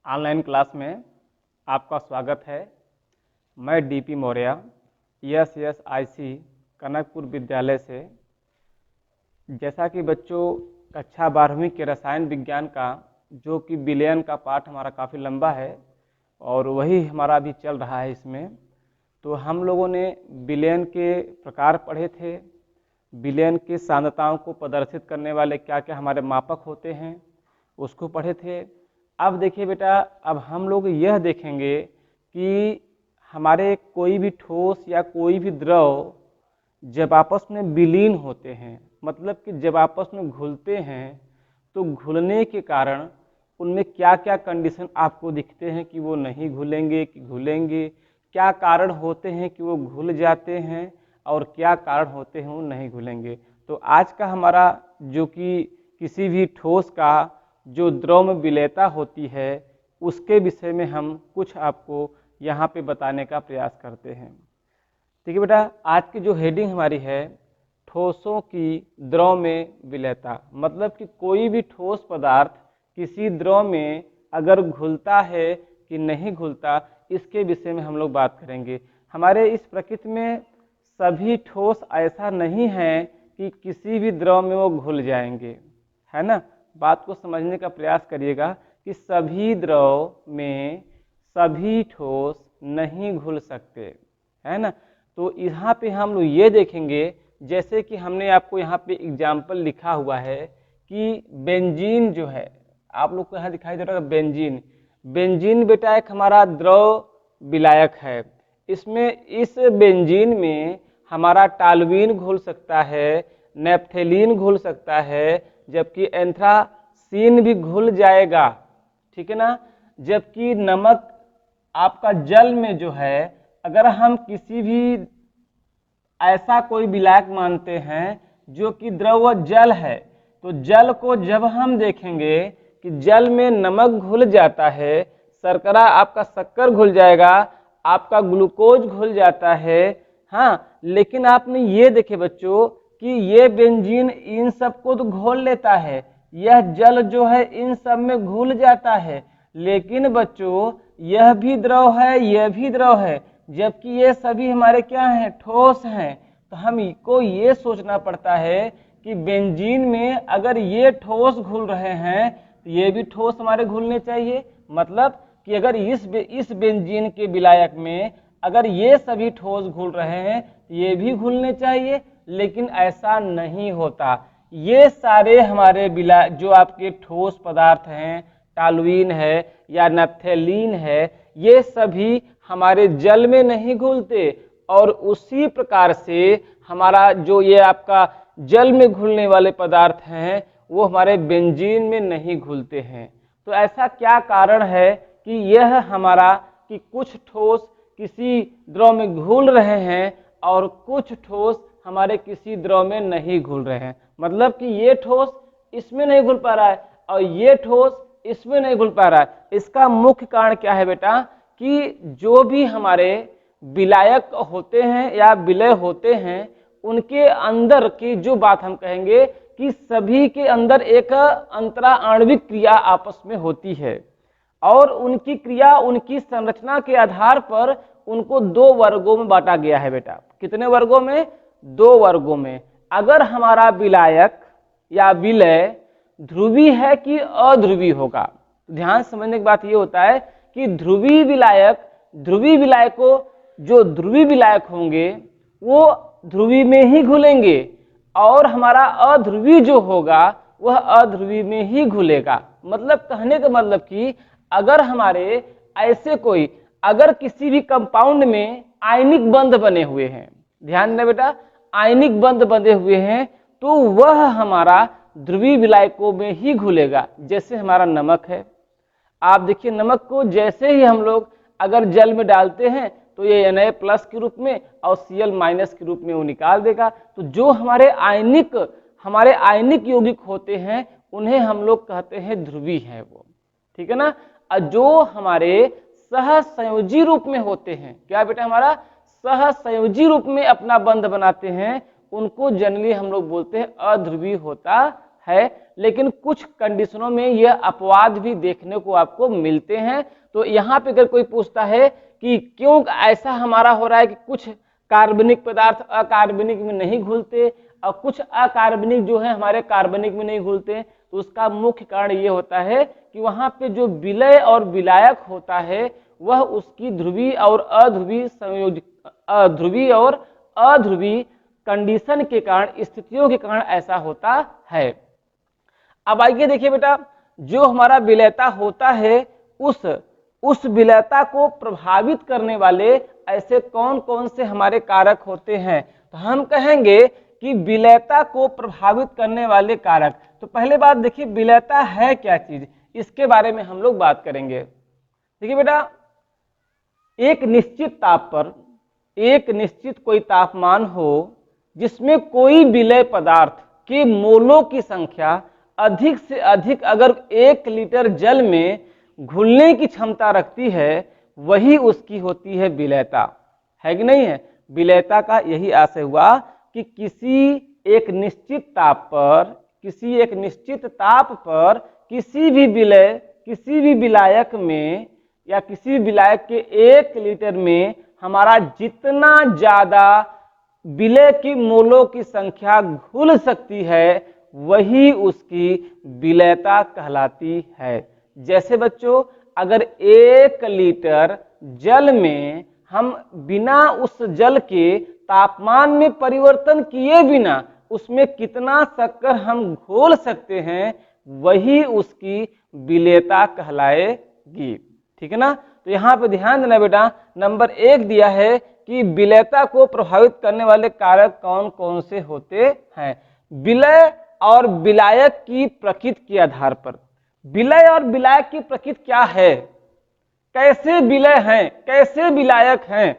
Online class में आपका स्वागत है। मैं डीपी मौर्य SSIC कनकपुर विद्यालय से। जैसा कि बच्चों कक्षा 12वीं के रसायन विज्ञान का जो कि विलयन का पाठ हमारा काफ़ी लंबा है और वही हमारा अभी चल रहा है। इसमें तो हम लोगों ने विलयन के प्रकार पढ़े थे, विलयन की सांद्रताओं को प्रदर्शित करने वाले क्या क्या हमारे मापक होते हैं उसको पढ़े थे। अब देखिए बेटा, अब हम लोग यह देखेंगे कि हमारे कोई भी ठोस या कोई भी द्रव जब आपस में विलीन होते हैं, मतलब कि जब आपस में घुलते हैं, तो घुलने के कारण उनमें क्या क्या कंडीशन आपको दिखते हैं कि वो नहीं घुलेंगे कि घुलेंगे, क्या कारण होते हैं कि वो घुल जाते हैं और क्या कारण होते हैं वो नहीं घुलेंगे। तो आज का हमारा जो कि किसी भी ठोस का जो द्रव में विलेयता होती है उसके विषय में हम कुछ आपको यहाँ पे बताने का प्रयास करते हैं। ठीक है बेटा, आज की जो हेडिंग हमारी है ठोसों की द्रव में विलेयता, मतलब कि कोई भी ठोस पदार्थ किसी द्रव में अगर घुलता है कि नहीं घुलता, इसके विषय में हम लोग बात करेंगे। हमारे इस प्रकृति में सभी ठोस ऐसा नहीं है कि किसी भी द्रव में वो घुल जाएंगे, है ना। बात को समझने का प्रयास करिएगा कि सभी द्रव में सभी ठोस नहीं घुल सकते, है ना। तो यहाँ पे हम लोग ये देखेंगे, जैसे कि हमने आपको यहाँ पे एग्जाम्पल लिखा हुआ है कि बेंजीन जो है, आप लोग को यहाँ दिखाई दे रहा है बेंजीन। बेंजीन बेटा एक हमारा द्रव विलायक है। इसमें इस बेंजीन में हमारा टालुइन घुल सकता है, नेप्थेलीन घुल सकता है, जबकि एंथ्रासीन भी घुल जाएगा, ठीक है ना। जबकि नमक आपका जल में जो है, अगर हम किसी भी ऐसा कोई विलायक मानते हैं जो कि द्रव जल है, तो जल को जब हम देखेंगे कि जल में नमक घुल जाता है, शर्करा आपका शक्कर घुल जाएगा, आपका ग्लूकोज घुल जाता है, हाँ। लेकिन आपने ये देखे बच्चों कि ये बेंजीन इन सबको तो घोल लेता है, यह जल जो है इन सब में घुल जाता है। लेकिन बच्चों यह भी द्रव है, यह भी द्रव है, जबकि ये सभी हमारे क्या हैं, ठोस हैं। तो हमको ये सोचना पड़ता है कि बेंजीन में अगर ये ठोस घुल रहे हैं तो ये भी ठोस हमारे घुलने चाहिए। मतलब कि अगर इस बेंजीन के विलायक में अगर ये सभी ठोस घुल रहे हैं तो ये भी घुलने चाहिए, लेकिन ऐसा नहीं होता। ये सारे हमारे जो आपके ठोस पदार्थ हैं, टालुइन है या नेप्थेलीन है, ये सभी हमारे जल में नहीं घुलते, और उसी प्रकार से हमारा जो ये आपका जल में घुलने वाले पदार्थ हैं वो हमारे बेंजीन में नहीं घुलते हैं। तो ऐसा क्या कारण है कि यह हमारा कि कुछ ठोस किसी द्रव में घुल रहे हैं और कुछ ठोस हमारे किसी द्रव में नहीं घुल रहे हैं। मतलब कि ये ठोस इसमें नहीं घुल पा रहा है और ये ठोस इसमें नहीं घुल पा रहा है। इसका मुख्य कारण क्या है बेटा, कि जो भी हमारे विलायक होते हैं या विलय होते हैं, उनके अंदर की जो बात हम कहेंगे कि सभी के अंदर एक अंतरा आणविक क्रिया आपस में होती है, और उनकी क्रिया उनकी संरचना के आधार पर उनको दो वर्गों में बांटा गया है बेटा। कितने वर्गों में? दो वर्गों में। अगर हमारा विलायक या विलय ध्रुवी है कि अध्रुवी होगा, ध्यान समझने की बात यह होता है कि ध्रुवी विलायकों जो ध्रुवी विलायक होंगे वो ध्रुवी में ही घुलेंगे, और हमारा अध्रुवी जो होगा वह अध्रुवी में ही घुलेगा। मतलब कहने का मतलब कि अगर हमारे ऐसे कोई अगर किसी भी कंपाउंड में आयनिक बंध बने हुए हैं, ध्यान देना बेटा, आयनिक बंध बंधे हुए हैं, तो वह हमारा ध्रुवी विलायकों में ही घुलेगा। जैसे हमारा नमक है, आप देखिए नमक को जैसे ही हम लोग अगर जल में डालते हैं तो ये Na+ के रूप में और Cl- के रूप में वो निकाल देगा। तो जो हमारे आयनिक यौगिक होते हैं उन्हें हम लोग कहते हैं ध्रुवी है वो, ठीक है ना। और जो हमारे सहसंयोजी रूप में होते हैं, क्या बेटा, हमारा सहसंयोजी रूप में अपना बंध बनाते हैं, उनको जनरली हम लोग बोलते हैं अध्रुवी होता है, लेकिन कुछ कंडीशनों में यह अपवाद भी देखने को आपको मिलते हैं। तो यहाँ पे अगर कोई पूछता है कि क्यों ऐसा हमारा हो रहा है कि कुछ कार्बनिक पदार्थ अकार्बनिक में नहीं घुलते और कुछ अकार्बनिक जो है हमारे कार्बनिक में नहीं घुलते, तो उसका मुख्य कारण ये होता है कि वहाँ पे जो विलय और विलायक होता है वह उसकी ध्रुवीय और अध्रुवीय ध्रुवीय और अध्रुवीय कंडीशन के कारण, स्थितियों के कारण ऐसा होता है। अब आइए देखिए बेटा, जो हमारा विलयता होता है उस विलयता को प्रभावित करने वाले ऐसे कौन कौन से हमारे कारक होते हैं। तो हम कहेंगे कि विलयता को प्रभावित करने वाले कारक, तो पहले बात देखिए विलयता है क्या चीज, इसके बारे में हम लोग बात करेंगे। देखिए बेटा, एक निश्चित ताप पर एक निश्चित कोई तापमान हो जिसमें कोई विलय पदार्थ के मोलों की संख्या अधिक से अधिक अगर 1 लीटर जल में घुलने की क्षमता रखती है, वही उसकी होती है विलयता, है कि नहीं है। विलयता का यही आशय हुआ कि किसी एक निश्चित ताप पर किसी भी विलायक में या किसी भी विलायक के 1 लीटर में हमारा जितना ज्यादा विलय की मोलों की संख्या घुल सकती है, वही उसकी विलयता कहलाती है। जैसे बच्चों, अगर 1 लीटर जल में हम बिना उस जल के तापमान में परिवर्तन किए बिना उसमें कितना शक्कर हम घोल सकते हैं, वही उसकी विलयता कहलाएगी। ठीक है ना। तो यहाँ पे ध्यान देना बेटा, नंबर 1 दिया है कि विलयता को प्रभावित करने वाले कारक कौन कौन से होते हैं। विलय और विलायक की प्रकृति के आधार पर, विलय और विलायक की प्रकृति क्या है, कैसे विलय हैं, कैसे विलायक हैं,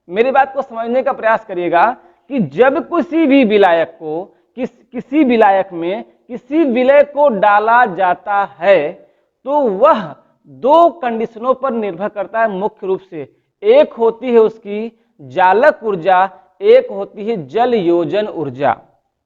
मेरी बात को समझने का प्रयास करिएगा कि जब किसी भी विलायक को किसी विलायक में किसी विलय को डाला जाता है तो वह 2 कंडीशनों पर निर्भर करता है मुख्य रूप से। एक होती है उसकी जालक ऊर्जा, एक होती है जल योजन ऊर्जा।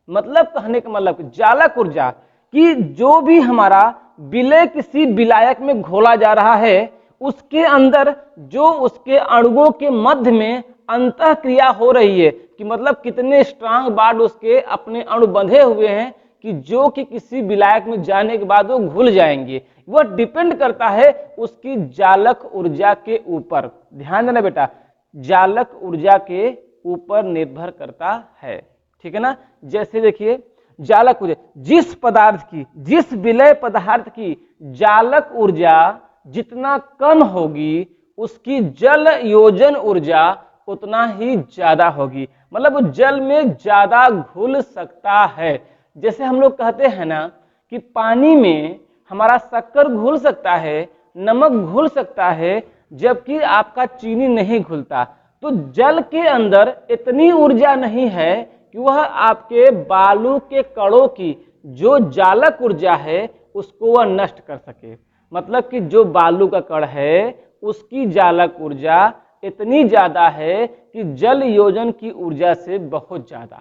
मतलब कहने का मतलब जालक ऊर्जा कि जो भी हमारा विलय किसी विलायक में घोला जा रहा है उसके अंदर जो उसके अणुओं के मध्य में अंतः क्रिया हो रही है, कि मतलब कितने स्ट्रांग बाड उसके अपने अणु बंधे हुए हैं कि जो कि किसी विलायक में जाने के बाद वो घुल जाएंगे, वह डिपेंड करता है उसकी जालक ऊर्जा के ऊपर। ध्यान देना बेटा, जालक ऊर्जा के ऊपर निर्भर करता है। ठीक है ना। जैसे देखिए जालक ऊर्जा, जिस विलय पदार्थ की जालक ऊर्जा जितना कम होगी उसकी जल योजन ऊर्जा उतना ही ज्यादा होगी, मतलब वो जल में ज्यादा घुल सकता है। जैसे हम लोग कहते हैं ना कि पानी में हमारा शक्कर घुल सकता है, नमक घुल सकता है, जबकि आपका चीनी नहीं घुलता। तो जल के अंदर इतनी ऊर्जा नहीं है कि वह आपके बालू के कणों की जो जालक ऊर्जा है उसको वह नष्ट कर सके। मतलब कि जो बालू का कण है उसकी जालक ऊर्जा इतनी ज्यादा है कि जल योजन की ऊर्जा से बहुत ज्यादा।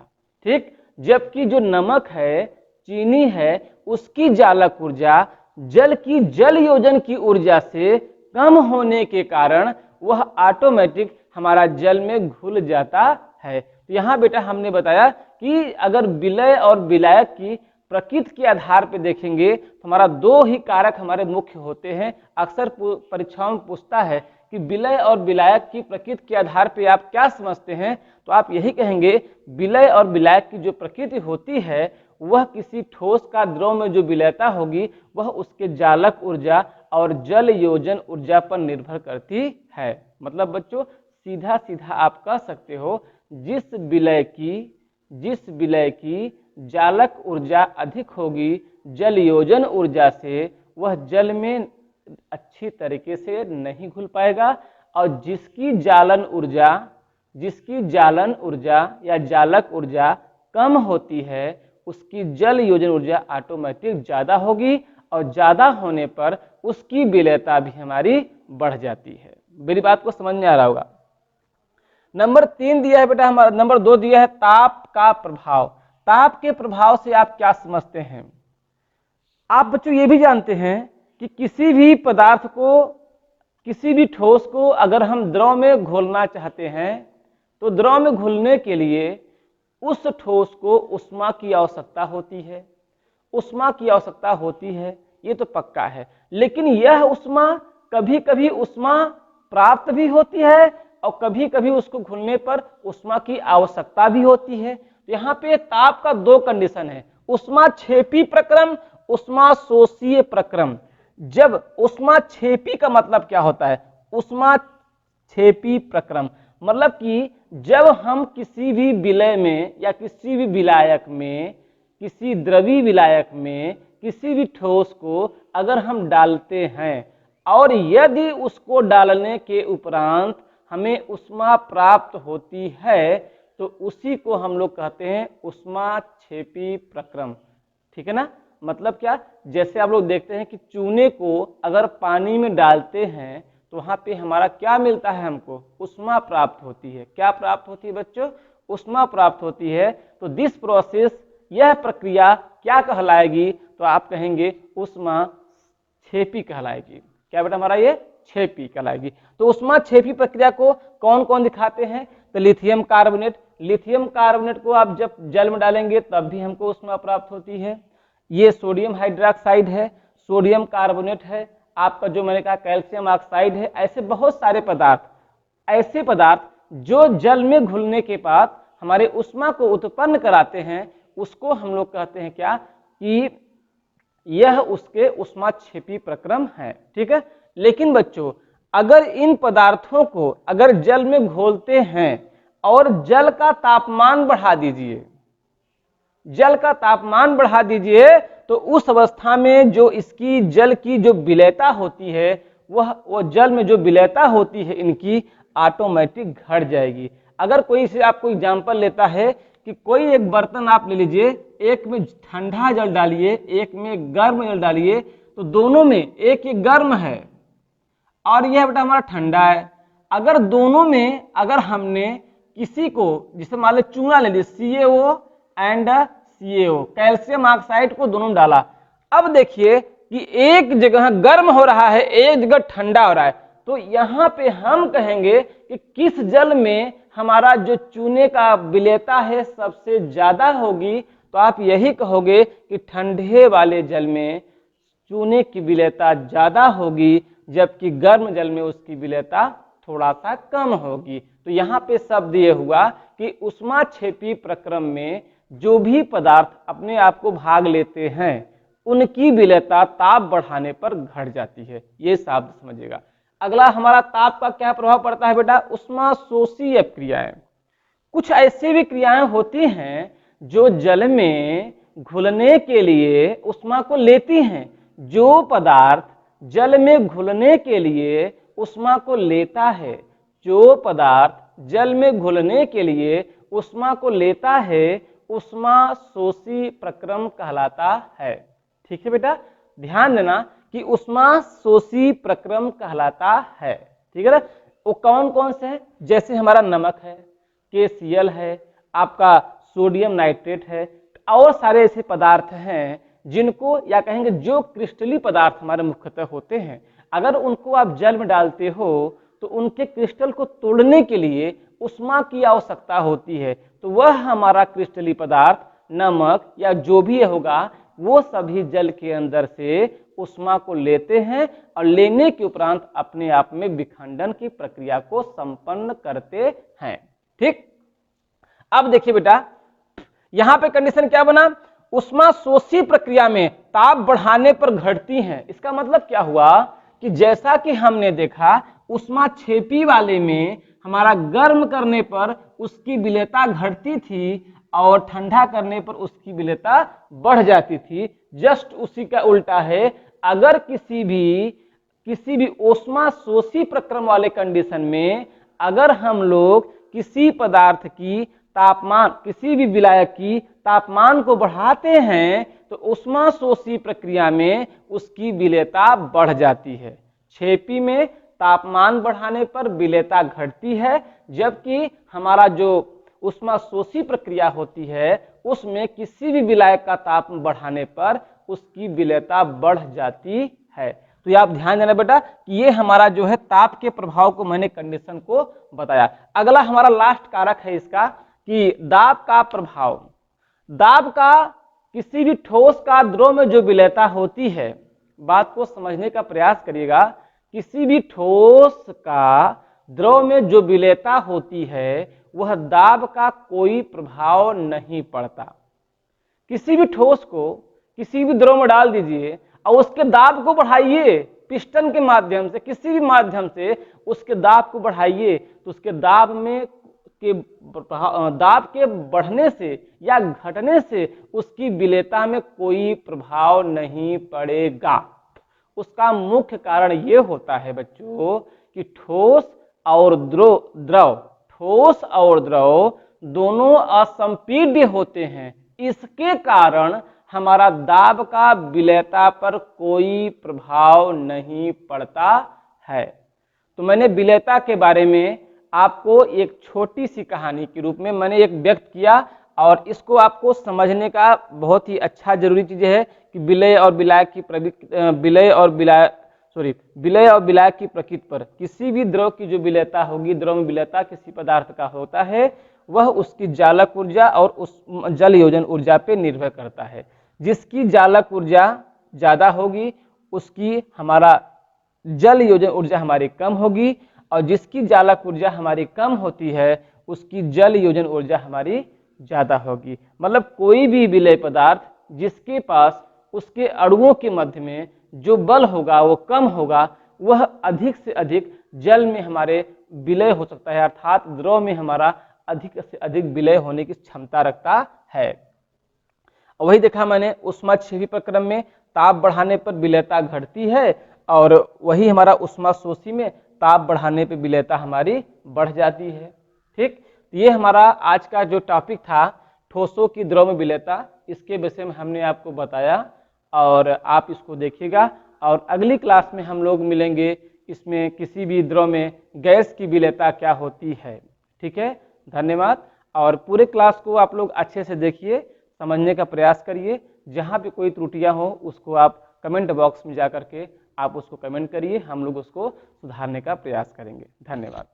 ठीक। जबकि जो नमक है, चीनी है, उसकी जालक ऊर्जा जल की जल योजन की ऊर्जा से कम होने के कारण वह ऑटोमेटिक हमारा जल में घुल जाता है। तो यहाँ बेटा हमने बताया कि अगर विलय और विलायक की प्रकृति के आधार पर देखेंगे तो हमारा 2 ही कारक हमारे मुख्य होते हैं। अक्सर परीक्षाओं में पूछता है कि विलय और विलायक की प्रकृति के आधार पर आप क्या समझते हैं, तो आप यही कहेंगे विलय और विलायक की जो प्रकृति होती है वह किसी ठोस का द्रव में जो विलयता होगी वह उसके जालक ऊर्जा और जल योजन ऊर्जा पर निर्भर करती है। मतलब बच्चों सीधा सीधा आप कह सकते हो जिस विलय की जालक ऊर्जा अधिक होगी जल योजन ऊर्जा से, वह जल में अच्छी तरीके से नहीं घुल पाएगा, और जिसकी जालन ऊर्जा या जालक ऊर्जा कम होती है उसकी जल योजन ऊर्जा ऑटोमेटिक ज्यादा होगी, और ज्यादा होने पर उसकी विलयता भी हमारी बढ़ जाती है। मेरी बात को समझ में आ रहा होगा। नंबर 3 दिया है बेटा हमारा, नंबर 2 दिया है ताप का प्रभाव। ताप के प्रभाव से आप क्या समझते हैं? आप बच्चों ये भी जानते हैं कि किसी भी पदार्थ को, किसी भी ठोस को अगर हम द्रव में घोलना चाहते हैं तो द्रव में घुलने के लिए उस ठोस को ऊष्मा की आवश्यकता होती है, ऊष्मा की आवश्यकता होती है, ये तो पक्का है। लेकिन यह ऊष्मा, कभी कभी ऊष्मा प्राप्त भी होती है और कभी कभी उसको घुलने पर ऊष्मा की आवश्यकता भी होती है। तो यहाँ पे ताप का दो कंडीशन है, ऊष्मा क्षेपी प्रक्रम, ऊष्मा शोषीय प्रक्रम। जब ऊष्मा क्षेपी का मतलब क्या होता है, ऊष्मा क्षेपी प्रक्रम मतलब कि जब हम किसी भी विलय में या किसी भी विलायक में, किसी द्रवी विलायक में किसी भी ठोस को अगर हम डालते हैं और यदि उसको डालने के उपरांत हमें ऊष्मा प्राप्त होती है तो उसी को हम लोग कहते हैं ऊष्मा क्षेपी प्रक्रम। ठीक है ना। मतलब क्या, जैसे आप लोग देखते हैं कि चूने को अगर पानी में डालते हैं तो वहां पे हमारा क्या मिलता है, हमको ऊष्मा प्राप्त होती है। क्या प्राप्त होती है बच्चों, ऊष्मा प्राप्त होती है। तो दिस प्रोसेस, यह प्रक्रिया क्या कहलाएगी, तो आप कहेंगे ऊष्मा क्षेपी कहलाएगी। क्या बेटा हमारा, ये क्षेपी कहलाएगी। तो ऊष्मा क्षेपी प्रक्रिया को कौन कौन दिखाते हैं, तो लिथियम कार्बोनेट। लिथियम कार्बोनेट को आप जब जल में डालेंगे तब भी हमको ऊष्मा प्राप्त होती है। ये सोडियम हाइड्रोक्साइड है, सोडियम कार्बोनेट है, आपका जो मैंने कहा कैल्शियम ऑक्साइड है। ऐसे बहुत सारे पदार्थ, ऐसे पदार्थ जो जल में घुलने के बाद हमारे ऊष्मा को उत्पन्न कराते हैं, उसको हम लोग कहते हैं क्या, कि यह उसके ऊष्मा क्षेपी प्रक्रम है। ठीक है। लेकिन बच्चों अगर इन पदार्थों को अगर जल में घोलते हैं और जल का तापमान बढ़ा दीजिए, जल का तापमान बढ़ा दीजिए, तो उस अवस्था में जो इसकी जल की जो विलेयता होती है, वो जल में जो विलेयता होती है इनकी ऑटोमेटिक घट जाएगी। अगर कोई से आपको एग्जांपल लेता है कि कोई एक बर्तन आप ले लीजिए, एक में ठंडा जल डालिए, एक में गर्म जल डालिए, तो दोनों में एक एक गर्म है और यह बेटा हमारा ठंडा है। अगर दोनों में अगर हमने किसी को, जिसे मान लो चूना ले लीजिए, CaO and CaO, calcium oxide को दोनों डाला, अब देखिए कि एक जगह गर्म हो रहा है, एक जगह ठंडा हो रहा है, तो यहाँ पे हम कहेंगे कि किस जल में हमारा जो चूने का विलेयता है सबसे ज्यादा होगी, तो आप यही कहोगे कि ठंडे वाले जल में चूने की विलेयता ज्यादा होगी, जबकि गर्म जल में उसकी विलेयता थोड़ा सा कम होगी। तो यहाँ पे शब्द ये हुआ कि ऊष्मा क्षेपी प्रक्रम में जो भी पदार्थ अपने आप को भाग लेते हैं उनकी विलेयता ताप बढ़ाने पर घट जाती है। ये शब्द समझिएगा। अगला हमारा ताप का क्या प्रभाव पड़ता है बेटा, ऊष्मा शोषी क्रियाएं। कुछ ऐसी भी क्रियाएं होती हैं जो जल में घुलने के लिए ऊष्मा को लेती हैं। जो पदार्थ जल में घुलने के लिए ऊष्मा को लेता है, जो पदार्थ जल में घुलने के लिए ऊष्मा को लेता है, ऊष्मा शोषी प्रक्रम कहलाता है। ठीक है बेटा, ध्यान देना कि ऊष्मा शोषी प्रक्रम कहलाता है। ठीक है ना। वो कौन कौन से हैं, जैसे हमारा नमक है, KCl है, आपका सोडियम नाइट्रेट है, और सारे ऐसे पदार्थ हैं जिनको, या कहेंगे जो क्रिस्टली पदार्थ हमारे मुख्यतः होते हैं, अगर उनको आप जल में डालते हो तो उनके क्रिस्टल को तोड़ने के लिए ऊष्मा की आवश्यकता होती है। तो वह हमारा क्रिस्टली पदार्थ, नमक या जो भी होगा, वो सभी जल के अंदर से ऊष्मा को लेते हैं और लेने के उपरांत अपने आप में विखंडन की प्रक्रिया को संपन्न करते हैं। ठीक। अब देखिए बेटा, यहां पे कंडीशन क्या बना, ऊष्मा शोषी प्रक्रिया में ताप बढ़ाने पर घटती हैं। इसका मतलब क्या हुआ कि जैसा कि हमने देखा ऊष्मा क्षेपी वाले में हमारा गर्म करने पर उसकी विलेयता घटती थी और ठंडा करने पर उसकी विलेयता बढ़ जाती थी। जस्ट उसी का उल्टा है, अगर किसी भी ऊष्मा शोषी प्रक्रम वाले कंडीशन में अगर हम लोग किसी पदार्थ की तापमान, किसी भी विलायक की तापमान को बढ़ाते हैं तो ऊष्मा शोषी प्रक्रिया में उसकी विलेयता बढ़ जाती है। क्षेपी में तापमान बढ़ाने पर विलेयता घटती है, जबकि हमारा जो ऊष्मा शोषी प्रक्रिया होती है उसमें किसी भी विलायक का ताप बढ़ाने पर उसकी विलेयता बढ़ जाती है। तो ये आप ध्यान देना बेटा कि ये हमारा जो है ताप के प्रभाव को मैंने कंडीशन को बताया। अगला हमारा लास्ट कारक है इसका कि दाब का प्रभाव। दाब का किसी भी ठोस का द्रव में जो विलेयता होती है, बात को समझने का प्रयास करिएगा, किसी भी ठोस का द्रव में जो विलेयता होती है वह दाब का कोई प्रभाव नहीं पड़ता। किसी भी ठोस को किसी भी द्रव में डाल दीजिए और उसके दाब को बढ़ाइए, पिस्टन के माध्यम से किसी भी माध्यम से उसके दाब को बढ़ाइए, तो उसके दाब के बढ़ने से या घटने से उसकी विलेयता में कोई प्रभाव नहीं पड़ेगा। उसका मुख्य कारण ये होता है बच्चों कि ठोस और द्रव दोनों असंपीड्य होते हैं, इसके कारण हमारा दाब का विलेयता पर कोई प्रभाव नहीं पड़ता है। तो मैंने विलेयता के बारे में आपको एक छोटी सी कहानी के रूप में मैंने एक व्यक्त किया, और इसको आपको समझने का बहुत ही अच्छा जरूरी चीज है कि विलय और विलायक की प्रकृति पर किसी भी द्रव की जो विलेयता होगी, द्रव में विलेयता किसी पदार्थ का होता है, वह उसकी जालक ऊर्जा और उस जल योजन ऊर्जा पे निर्भर करता है। जिसकी जालक ऊर्जा ज्यादा होगी उसकी हमारा जल योजन ऊर्जा हमारी कम होगी, और जिसकी जालक ऊर्जा हमारी कम होती है उसकी जल योजन ऊर्जा हमारी ज्यादा होगी। मतलब कोई भी विलय पदार्थ जिसके पास उसके अणुओं के मध्य में जो बल होगा वो कम होगा, वह अधिक से अधिक जल में हमारे विलय हो सकता है, अर्थात द्रव में हमारा अधिक से अधिक विलय होने की क्षमता रखता है। वही देखा मैंने ऊष्माक्षेपी प्रक्रम में ताप बढ़ाने पर विलेयता घटती है, और वही हमारा ऊष्माशोषी में ताप बढ़ाने पर विलेयता हमारी बढ़ जाती है। ठीक, ये हमारा आज का जो टॉपिक था ठोसों की द्रव में विलेयता, इसके विषय में हमने आपको बताया, और आप इसको देखिएगा। और अगली क्लास में हम लोग मिलेंगे, इसमें किसी भी द्रव में गैस की विलेयता क्या होती है। ठीक है, धन्यवाद। और पूरे क्लास को आप लोग अच्छे से देखिए, समझने का प्रयास करिए। जहाँ भी कोई त्रुटियां हो उसको आप कमेंट बॉक्स में जा करके आप उसको कमेंट करिए, हम लोग उसको सुधारने का प्रयास करेंगे। धन्यवाद।